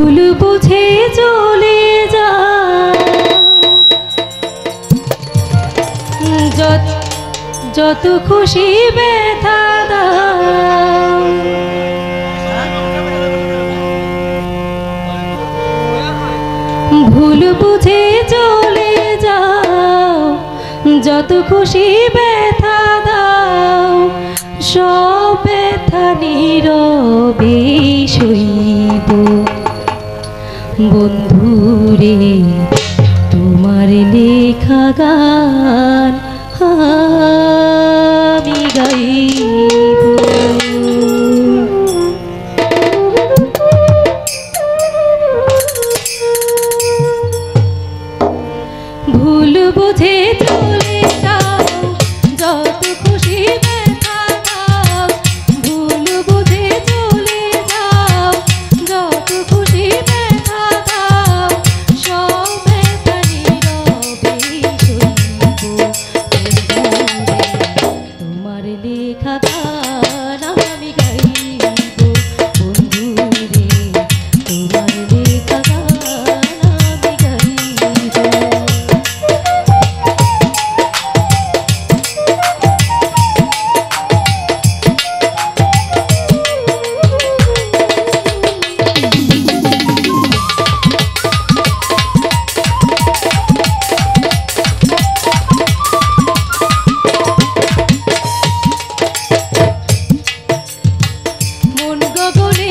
ভুল বুঝে চলে যা যত খুশি ব্যথা দাও ভুল বুঝে চলে যাও যত খুশি ব্যথা দাও সব ব্যথা নীরবে সইব বন্ধুরে তোমার লেখা গান আমি গাইব ভুল বুঝে চলে যাও যত খুশি ব্যথা দাও ভুল বুঝে চলে যাও যত খুশি ব্যথা দাও সব ব্যথা নীরবে সইব তোমার লেখা গান আমি গাইব বন্ধুরে তোমার লেখা গান আমি গাইব মন গগনে